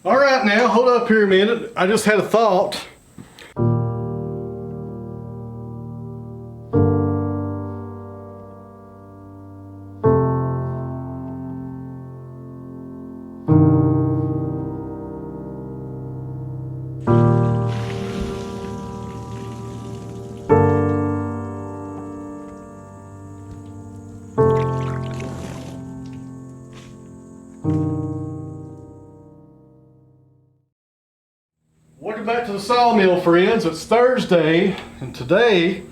All right, now hold up here a minute. I just had a thought. Welcome back to the Sawmill, friends. It's Thursday, and today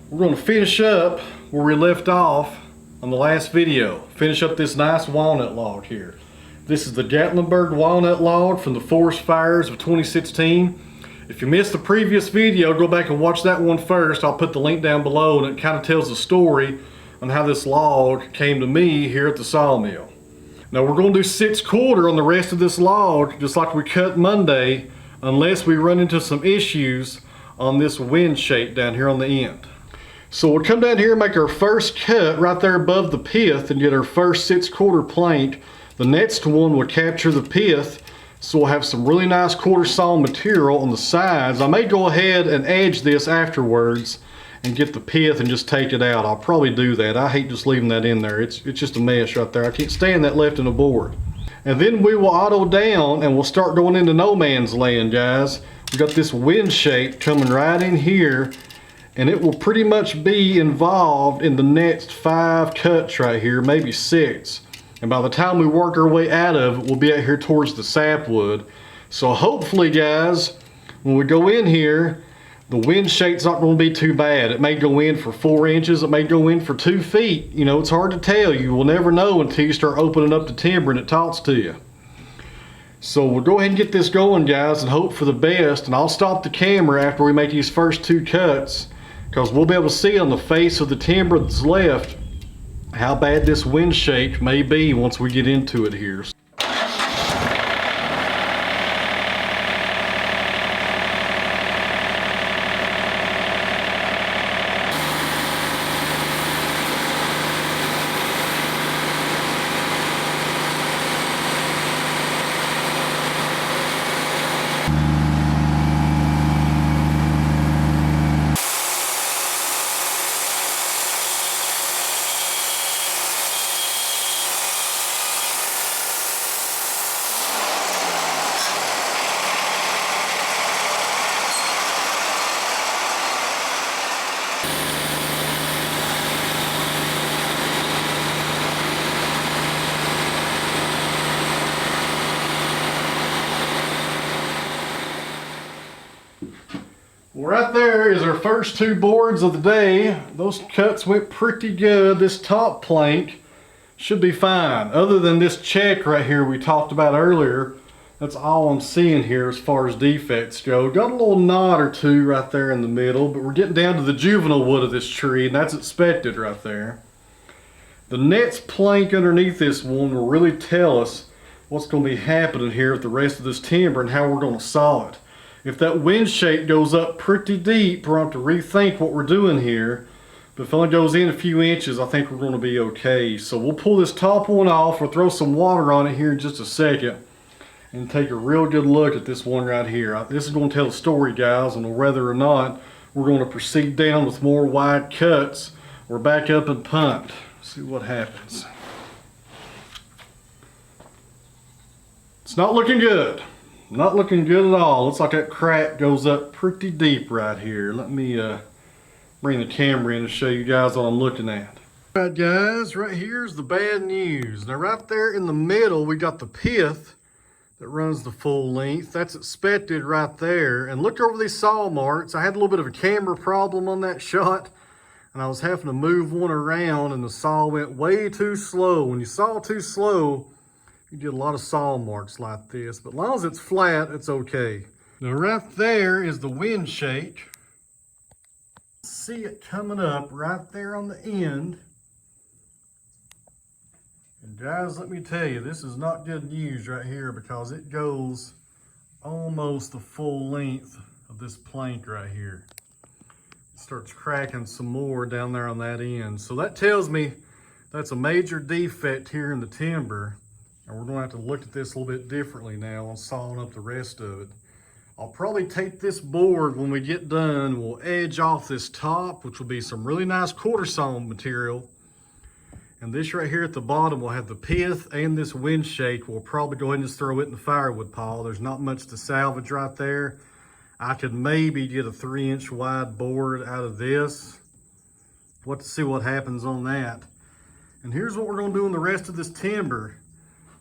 we're going to finish up where we left off on the last video. Finish up this nice walnut log here. This is the Gatlinburg walnut log from the forest fires of 2016. If you missed the previous video, go back and watch that one first. I'll put the link down below, and it kind of tells the story on how this log came to me here at the Sawmill. Now we're going to do 6/4 on the rest of this log, just like we cut Monday, unless we run into some issues on this wind shape down here on the end. So we'll come down here and make our first cut right there above the pith and get our first 6/4 plank. The next one will capture the pith, so we'll have some really nice quarter saw material on the sides. I may go ahead and edge this afterwards and get the pith and just take it out. I'll probably do that. I hate just leaving that in there. It's just a mess right there. I can't stand that left in the board. And then we will auto down and we'll start going into no man's land, guys. We got this wind shape coming right in here, and it will pretty much be involved in the next 5 cuts right here, maybe 6. And by the time we work our way out of it, we'll be out here towards the sapwood. So hopefully, guys, when we go in here, the wind shape's not going to be too bad. It may go in for 4 inches, it may go in for 2 feet. You know, it's hard to tell. You will never know until you start opening up the timber and it talks to you. So we'll go ahead and get this going, guys, and hope for the best. And I'll stop the camera after we make these first 2 cuts, because we'll be able to see on the face of the timber that's left how bad this wind shape may be once we get into it here. Well, right there is our first 2 boards of the day. Those cuts went pretty good. This top plank should be fine. Other than this check right here we talked about earlier, that's all I'm seeing here as far as defects go. Got a little knot or 2 right there in the middle, but we're getting down to the juvenile wood of this tree, and that's expected right there. The next plank underneath this one will really tell us what's going to be happening here with the rest of this timber and how we're going to saw it. If that wind shape goes up pretty deep, we're going to have to rethink what we're doing here. But if it only goes in a few inches, I think we're going to be okay. So we'll pull this top one off. We'll throw some water on it here in just a second and take a real good look at this one right here. This is going to tell the story, guys, on whether or not we're going to proceed down with more wide cuts or back up and punt. See what happens. It's not looking good. Not looking good at all. Looks like that crack goes up pretty deep right here. Let me bring the camera in to show you guys what I'm looking at. All right, guys, right here's the bad news. Now right there in the middle, we got the pith that runs the full length. That's expected right there. And look over these saw marks. I had a little bit of a camera problem on that shot, and I was having to move one around, and the saw went way too slow. When you saw too slow, you get a lot of saw marks like this, but as long as it's flat, it's okay. Now right there is the wind shake. See it coming up right there on the end. And guys, let me tell you, this is not good news right here, because it goes almost the full length of this plank right here. It starts cracking some more down there on that end. So that tells me that's a major defect here in the timber. And we're going to have to look at this a little bit differently now on sawing up the rest of it. I'll probably take this board when we get done. We'll edge off this top, which will be some really nice quarter sawn material. And this right here at the bottom will have the pith and this wind shake. We'll probably go ahead and just throw it in the firewood pile. There's not much to salvage right there. I could maybe get a 3-inch wide board out of this. We'll have to see what happens on that. And here's what we're going to do in the rest of this timber.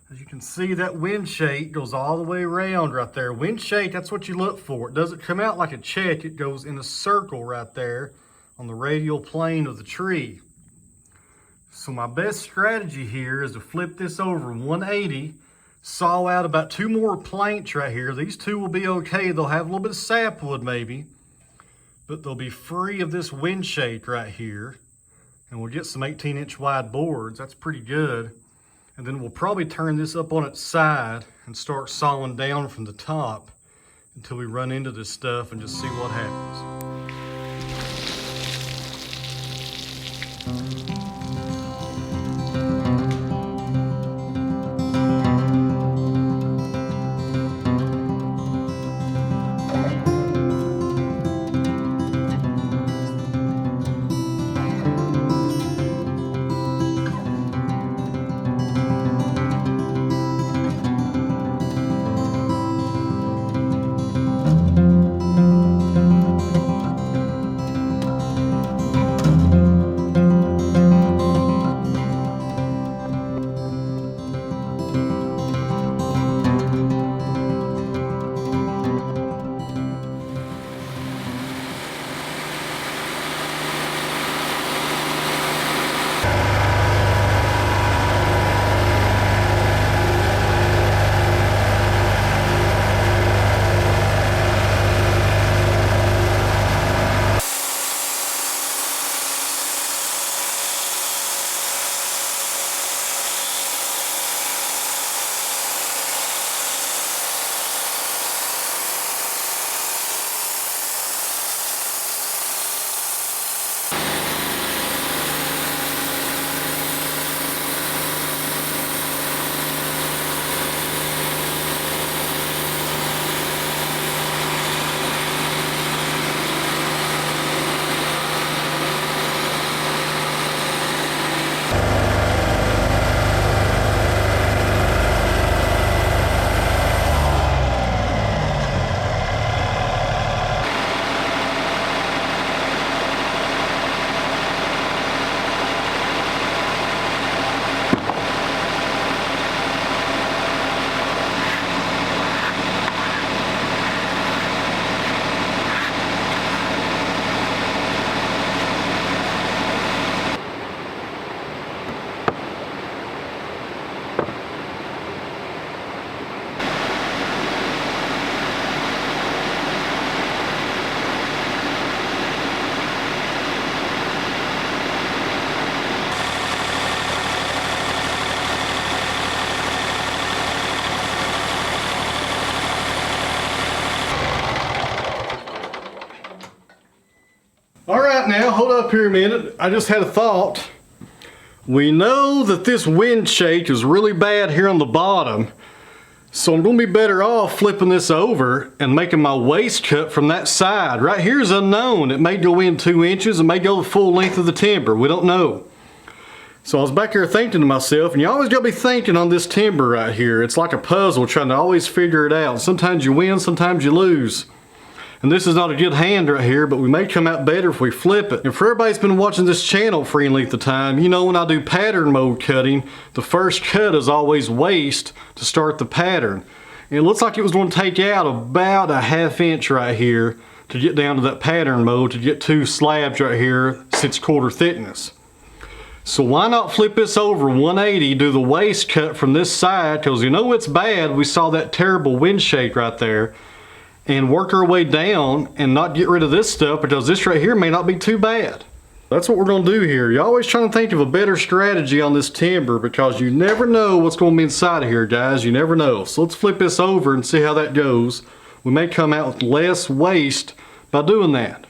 As you can see, that wind shake goes all the way around right there. Wind shake, that's what you look for. It doesn't come out like a check. It goes in a circle right there on the radial plane of the tree. So my best strategy here is to flip this over 180, saw out about 2 more planks right here. These 2 will be okay. They'll have a little bit of sapwood maybe, but they'll be free of this wind shake right here. And we'll get some 18-inch wide boards. That's pretty good. And then we'll probably turn this up on its side and start sawing down from the top until we run into this stuff and just see what happens. All right, now hold up here a minute. I just had a thought. We know that this wind shake is really bad here on the bottom, so I'm going to be better off flipping this over and making my waist cut from that side. Right here is unknown. It may go in 2 inches, it may go the full length of the timber. We don't know. So I was back here thinking to myself, and you always got to be thinking on this timber right here. It's like a puzzle, trying to always figure it out. Sometimes you win, sometimes you lose. And this is not a good hand right here, but we may come out better if we flip it. And for everybody that's been watching this channel for any length of time, you know when I do pattern mold cutting, the first cut is always waist to start the pattern. And it looks like it was going to take out about a 1/2 inch right here to get down to that pattern mold, to get 2 slabs right here, 6/4 thickness. So why not flip this over 180, do the waist cut from this side, because you know it's bad. We saw that terrible wind shake right there. And work our way down and not get rid of this stuff, because this right here may not be too bad. That's what we're going to do here. You're always trying to think of a better strategy on this timber, because you never know what's going to be inside of here, guys. You never know. So let's flip this over and see how that goes. We may come out with less waste by doing that.